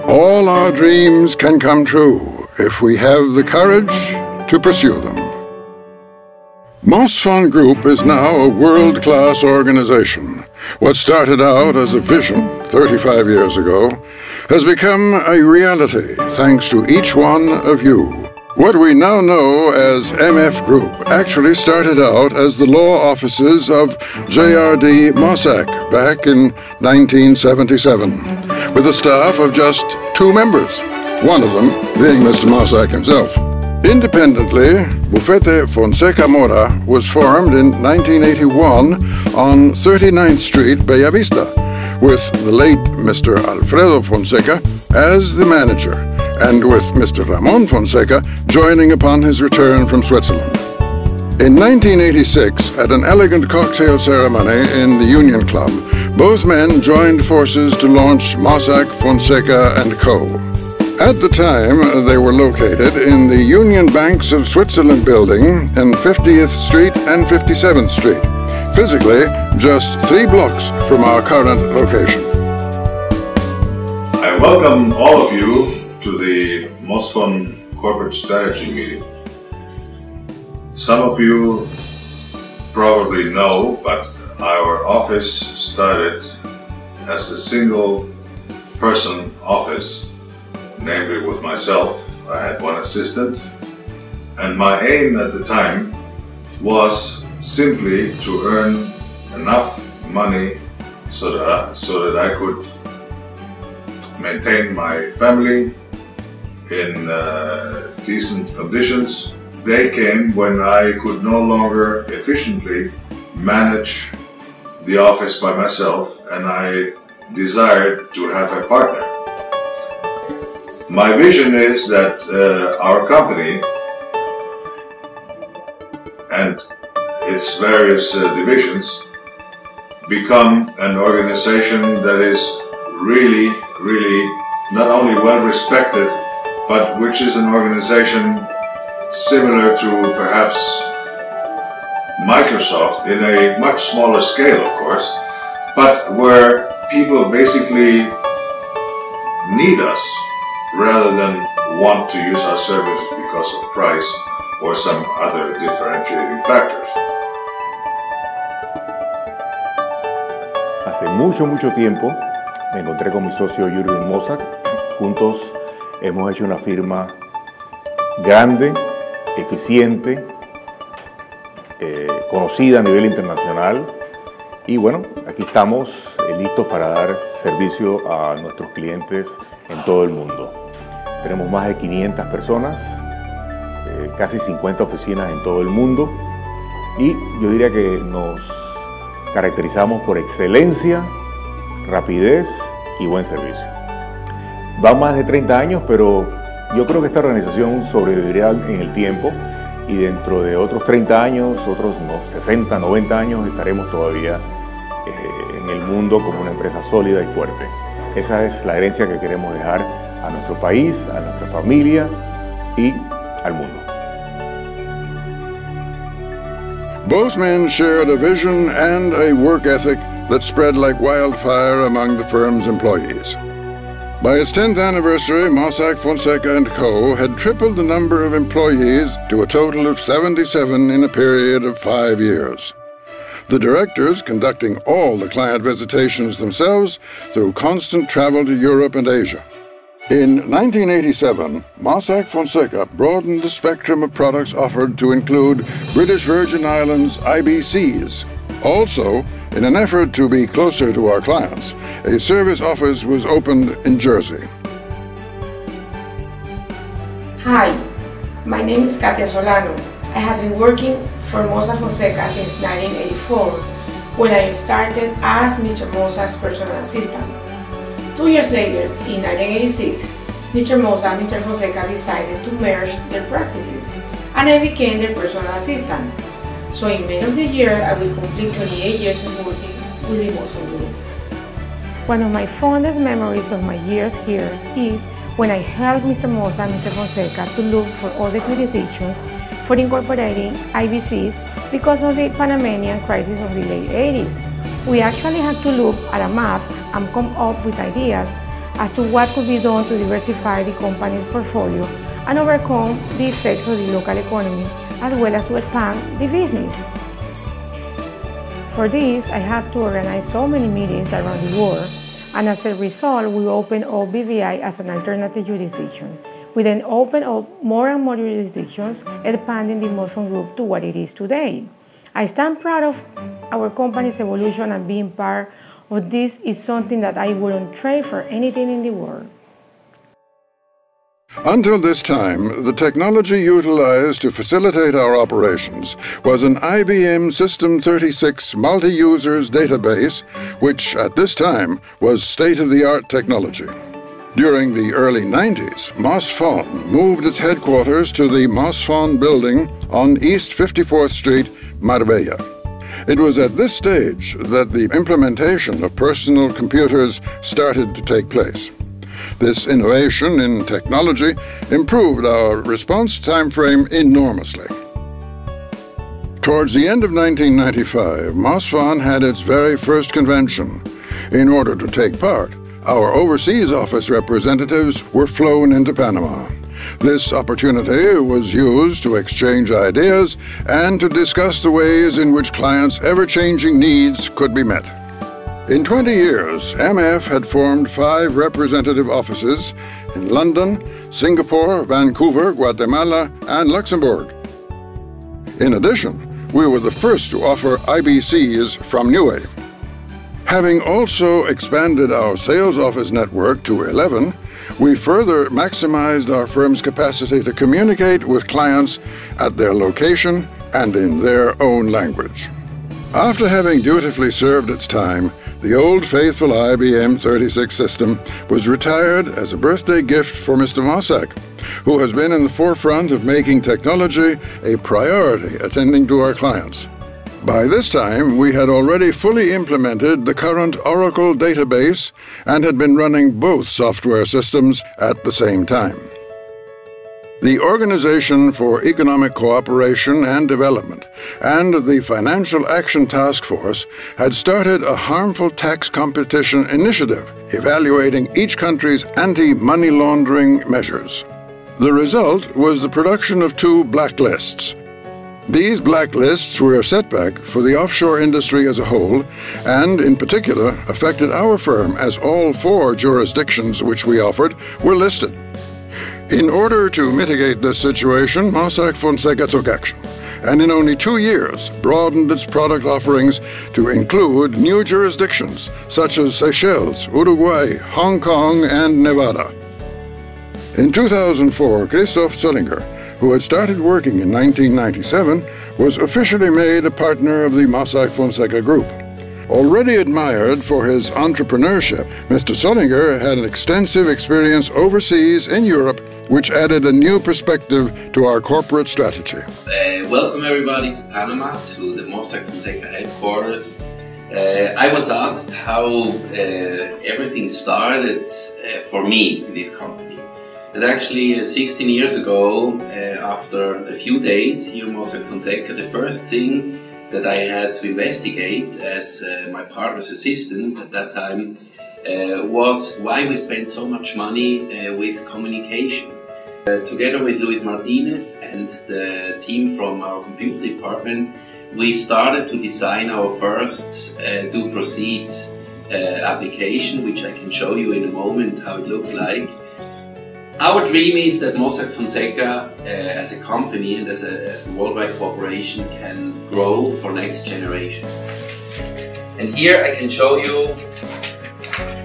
All our dreams can come true if we have the courage to pursue them. Mossfon Group is now a world-class organization. What started out as a vision 35 years ago has become a reality thanks to each one of you. What we now know as MF Group actually started out as the law offices of J.R.D. Mossack back in 1977, with a staff of just 2 members, one of them being Mr. Mossack himself. Independently, Bufete Fonseca Mora was formed in 1981 on 39th Street, Bella Vista, with the late Mr. Alfredo Fonseca as the manager, and with Mr. Ramon Fonseca joining upon his return from Switzerland. In 1986, at an elegant cocktail ceremony in the Union Club, both men joined forces to launch Mossack, Fonseca & Co. At the time, they were located in the Union Banks of Switzerland building in 50th Street and 57th Street, physically just 3 blocks from our current location. I welcome all of you to the Mossfon Corporate Strategy meeting. Some of you probably know, but our office started as a single-person office, namely with myself. I had 1 assistant, and my aim at the time was simply to earn enough money so that I could maintain my family in decent conditions. They came when I could no longer efficiently manage the office by myself, and I desired to have a partner. My vision is that our company and its various divisions become an organization that is really not only well respected, but which is an organization similar to perhaps Microsoft in a much smaller scale, of course, but where people basically need us rather than want to use our services because of price or some other differentiating factors. Hace mucho tiempo me encontré con mi socio Jürgen Mossack. Juntos hemos hecho una firma grande, eficiente, conocida a nivel internacional, y bueno, aquí estamos listos para dar servicio a nuestros clientes en todo el mundo. Tenemos más de 500 personas, casi 50 oficinas en todo el mundo, y yo diría que nos caracterizamos por excelencia, rapidez y buen servicio. Va más de 30 años, pero yo creo que esta organización sobrevivirá en el tiempo, y dentro de otros 30 años, otros 60, 90 años, estaremos todavía en el mundo como una empresa sólida y fuerte. Esa es la herencia que queremos dejar a nuestro país, a nuestra familia y al mundo. Both men shared a vision and a work ethic that spread like wildfire among the firm's employees. By its 10th anniversary, Mossack, Fonseca & Co. had tripled the number of employees to a total of 77 in a period of 5 years. The directors conducting all the client visitations themselves through constant travel to Europe and Asia. In 1987, Mossack Fonseca broadened the spectrum of products offered to include British Virgin Islands IBCs. Also, in an effort to be closer to our clients, a service office was opened in Jersey. Hi, my name is Katia Solano. I have been working for Mossack Fonseca since 1984, when I started as Mr. Mossack's personal assistant. 2 years later, in 1986, Mr. Mossack and Mr. Fonseca decided to merge their practices, and I became their personal assistant. So in May of the year, I will complete 28 years of working with the Mossfon Group. One of my fondest memories of my years here is when I helped Mr. Mossack and Mr. Fonseca to look for all the jurisdictions for incorporating IBCs because of the Panamanian crisis of the late 80s. We actually had to look at a map and come up with ideas as to what could be done to diversify the company's portfolio and overcome the effects of the local economy, as well as to expand the business. For this, I had to organize so many meetings around the world, and as a result, we opened up BVI as an alternative jurisdiction. We then opened up more and more jurisdictions, expanding the Mossfon Group to what it is today. I stand proud of our company's evolution, and being part of this is something that I wouldn't trade for anything in the world. Until this time, the technology utilized to facilitate our operations was an IBM System 36 multi-users database, which at this time was state-of-the-art technology. During the early 90s, Mossfon moved its headquarters to the Mossfon building on East 54th Street, Marbella. It was at this stage that the implementation of personal computers started to take place. This innovation in technology improved our response time frame enormously. Towards the end of 1995, Mossfon had its very first convention. In order to take part, our overseas office representatives were flown into Panama. This opportunity was used to exchange ideas and to discuss the ways in which clients' ever-changing needs could be met. In 20 years, MF had formed 5 representative offices in London, Singapore, Vancouver, Guatemala, and Luxembourg. In addition, we were the first to offer IBCs from Niue. Having also expanded our sales office network to 11, we further maximized our firm's capacity to communicate with clients at their location and in their own language. After having dutifully served its time, the old faithful IBM 36 system was retired as a birthday gift for Mr. Mossack, who has been in the forefront of making technology a priority attending to our clients. By this time, we had already fully implemented the current Oracle database and had been running both software systems at the same time. The Organization for Economic Cooperation and Development and the Financial Action Task Force had started a harmful tax competition initiative evaluating each country's anti-money laundering measures. The result was the production of 2 blacklists. These blacklists were a setback for the offshore industry as a whole, and in particular affected our firm, as all 4 jurisdictions which we offered were listed. In order to mitigate this situation, Mossack Fonseca took action, and in only 2 years broadened its product offerings to include new jurisdictions such as Seychelles, Uruguay, Hong Kong, and Nevada. In 2004, Christoph Zollinger, who had started working in 1997, was officially made a partner of the Mossack Fonseca Group. Already admired for his entrepreneurship, Mr. Zollinger had an extensive experience overseas in Europe, which added a new perspective to our corporate strategy. Welcome everybody to Panama, to the Mossack Fonseca headquarters. I was asked how everything started for me in this company. And actually 16 years ago, after a few days here in Mossack Fonseca, the first thing that I had to investigate as my partner's assistant at that time was why we spent so much money with communication. Together with Luis Martinez and the team from our computer department, we started to design our first Do Proceed application, which I can show you in a moment how it looks like. Our dream is that Mossack Fonseca as a company and as a worldwide corporation can grow for next generation. And here I can show you,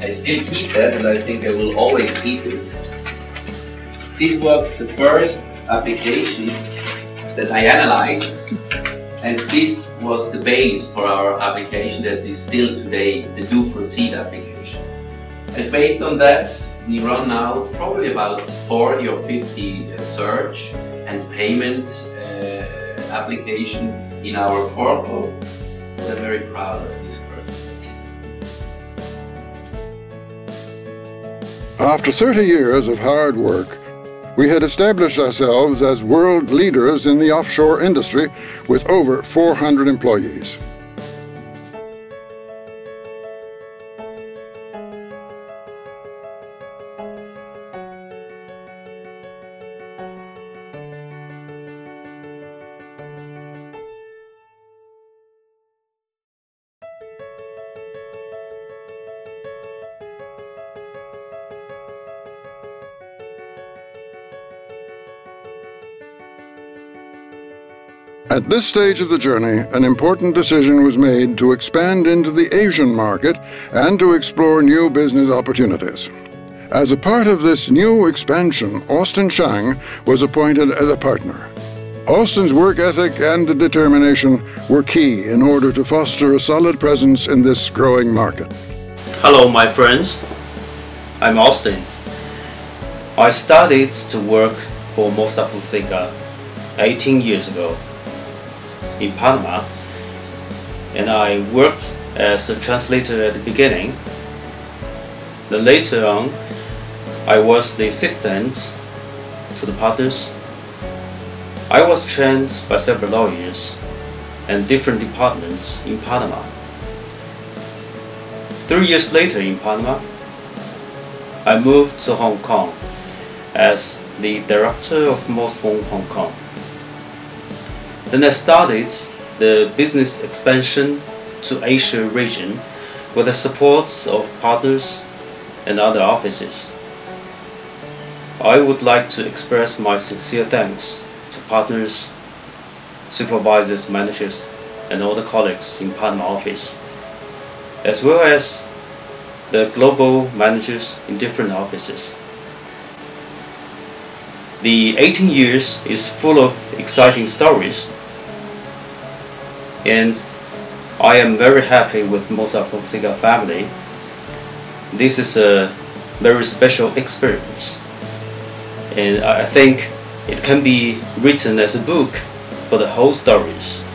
I still keep that and I think I will always keep it. This was the first application that I analyzed, and this was the base for our application that is still today the Do Proceed application. And based on that, we run now probably about 40 or 50 search and payment application in our portal. We're very proud of this first. After 30 years of hard work, we had established ourselves as world leaders in the offshore industry with over 400 employees. At this stage of the journey, an important decision was made to expand into the Asian market and to explore new business opportunities. As a part of this new expansion, Austin Chang was appointed as a partner. Austin's work ethic and determination were key in order to foster a solid presence in this growing market. Hello, my friends. I'm Austin. I started to work for Mossfon 18 years ago in Panama, and I worked as a translator at the beginning. Then later on, I was the assistant to the partners. I was trained by several lawyers and different departments in Panama. 3 years later in Panama, I moved to Hong Kong as the director of Mossfon Hong Kong. Then I started the business expansion to Asia region with the support of partners and other offices. I would like to express my sincere thanks to partners, supervisors, managers, and all the colleagues in Panama office, as well as the global managers in different offices. The 18 years is full of exciting stories, and I am very happy with Mossfon family. This is a very special experience, and I think it can be written as a book for the whole stories.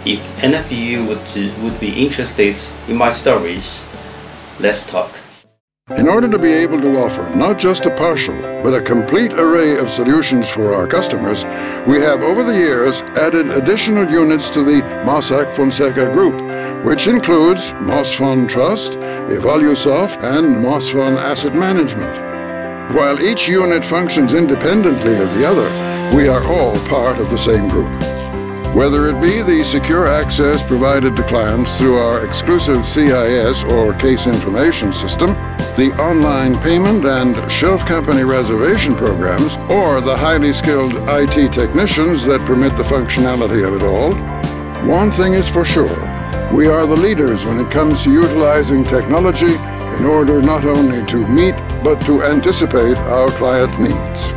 If any of you would be interested in my stories, let's talk. In order to be able to offer not just a partial, but a complete array of solutions for our customers, we have over the years added additional units to the Mossack-Fonseca group, which includes Mossfon Trust, Evolusoft, and Mossfon Asset Management. While each unit functions independently of the other, we are all part of the same group. Whether it be the secure access provided to clients through our exclusive CIS or case information system, the online payment and shelf company reservation programs, or the highly skilled IT technicians that permit the functionality of it all, one thing is for sure: we are the leaders when it comes to utilizing technology in order not only to meet but to anticipate our client needs.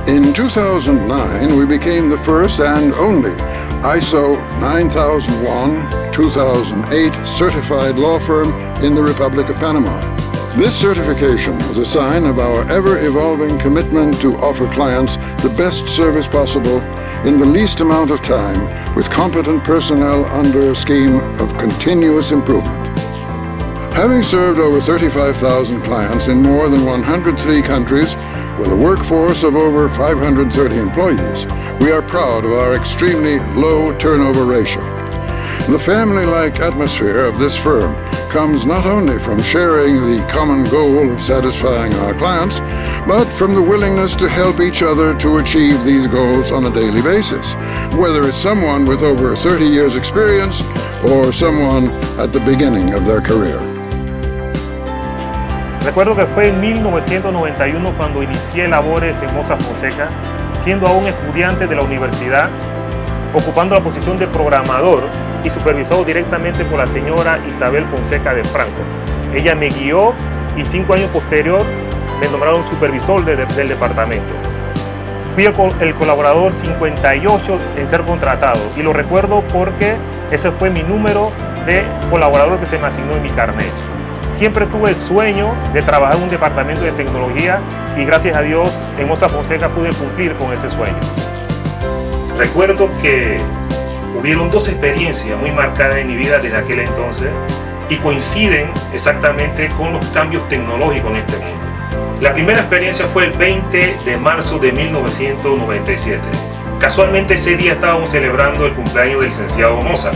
In 2009, we became the first and only ISO 9001-2008 certified law firm in the Republic of Panama. This certification is a sign of our ever-evolving commitment to offer clients the best service possible in the least amount of time with competent personnel under a scheme of continuous improvement. Having served over 35,000 clients in more than 103 countries, with a workforce of over 530 employees, we are proud of our extremely low turnover ratio. The family-like atmosphere of this firm comes not only from sharing the common goal of satisfying our clients, but from the willingness to help each other to achieve these goals on a daily basis, whether it's someone with over 30 years experience or someone at the beginning of their career. Recuerdo que fue en 1991 cuando inicié labores en Mossfon, siendo aún estudiante de la universidad, ocupando la posición de programador y supervisado directamente por la señora Isabel Fonseca de Franco. Ella me guió y 5 años posterior me nombraron supervisor del departamento. Fui el colaborador 58 en ser contratado, y lo recuerdo porque ese fue mi número de colaborador que se me asignó en mi carnet. Siempre tuve el sueño de trabajar en un departamento de tecnología, y gracias a Dios en Mossfon pude cumplir con ese sueño. Recuerdo que hubieron 2 experiencias muy marcadas en mi vida desde aquel entonces y coinciden exactamente con los cambios tecnológicos en este mundo. La primera experiencia fue el 20 de marzo de 1997. Casualmente ese día estábamos celebrando el cumpleaños del licenciado Mossa.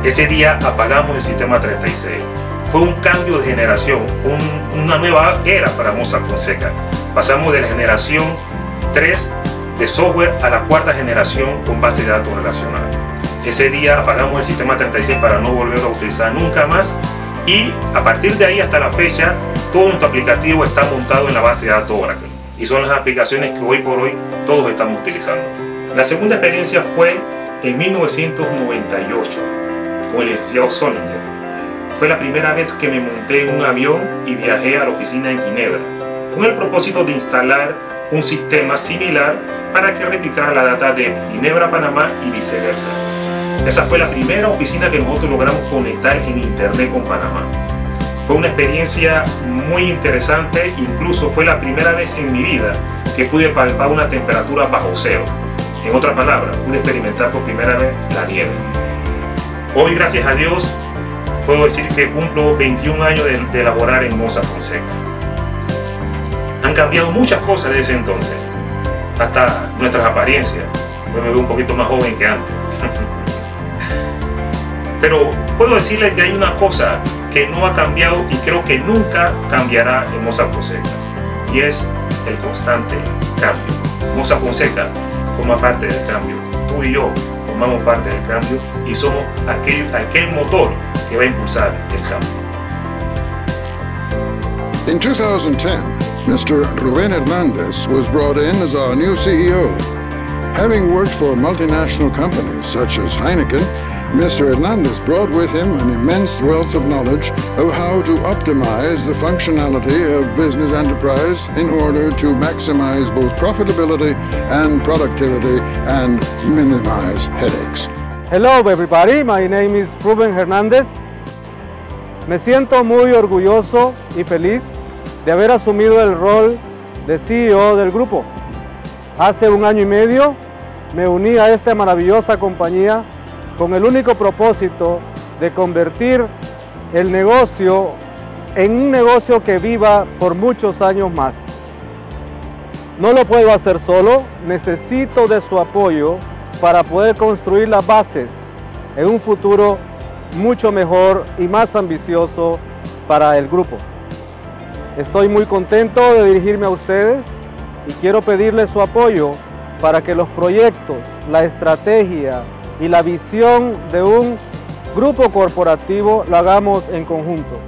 Ese día apagamos el sistema 36. Fue un cambio de generación, una nueva era para Mossfon. Pasamos de la generación 3 de software a la 4ª generación con base de datos relacional. Ese día apagamos el sistema 36 para no volverlo a utilizar nunca más, y a partir de ahí hasta la fecha todo nuestro aplicativo está montado en la base de datos Oracle, y son las aplicaciones que hoy por hoy todos estamos utilizando. La segunda experiencia fue en 1998 con el licenciado Solinger. Fue la primera vez que me monté en un avión y viajé a la oficina en Ginebra, con el propósito de instalar un sistema similar para que replicara la data de Ginebra a Panamá y viceversa. Esa fue la primera oficina que nosotros logramos conectar en internet con Panamá. Fue una experiencia muy interesante, incluso fue la primera vez en mi vida que pude palpar una temperatura bajo cero. En otras palabras, pude experimentar por primera vez la nieve. Hoy, gracias a Dios, puedo decir que cumplo 21 años de laborar en Mossfon. Han cambiado muchas cosas desde ese entonces, hasta nuestras apariencias. Hoy me veo un poquito más joven que antes. Pero puedo decirles que hay una cosa que no ha cambiado y creo que nunca cambiará en Mossfon, y es el constante cambio. Mossfon forma parte del cambio. Tú y yo formamos parte del cambio y somos aquel motor que va a impulsar el cambio. In 2010, Mr. Rubén Hernández was brought in as our new CEO. Having worked for multinational companies such as Heineken, Mr. Hernández brought with him an immense wealth of knowledge of how to optimize the functionality of business enterprise in order to maximize both profitability and productivity and minimize headaches. Hello everybody, my name is Rubén Hernández. Me siento muy orgulloso y feliz de haber asumido el rol de CEO del grupo. Hace 1 año y medio me uní a esta maravillosa compañía con el único propósito de convertir el negocio en un negocio que viva por muchos años más. No lo puedo hacer solo, necesito de su apoyo para poder construir las bases en un futuro mucho mejor y más ambicioso para el grupo. Estoy muy contento de dirigirme a ustedes y quiero pedirles su apoyo para que los proyectos, la estrategia y la visión de un grupo corporativo lo hagamos en conjunto.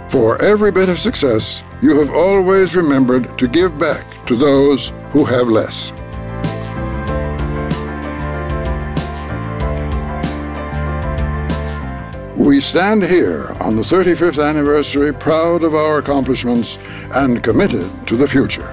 For every bit of success, you have always remembered to give back to those who have less. We stand here on the 35th anniversary proud of our accomplishments and committed to the future.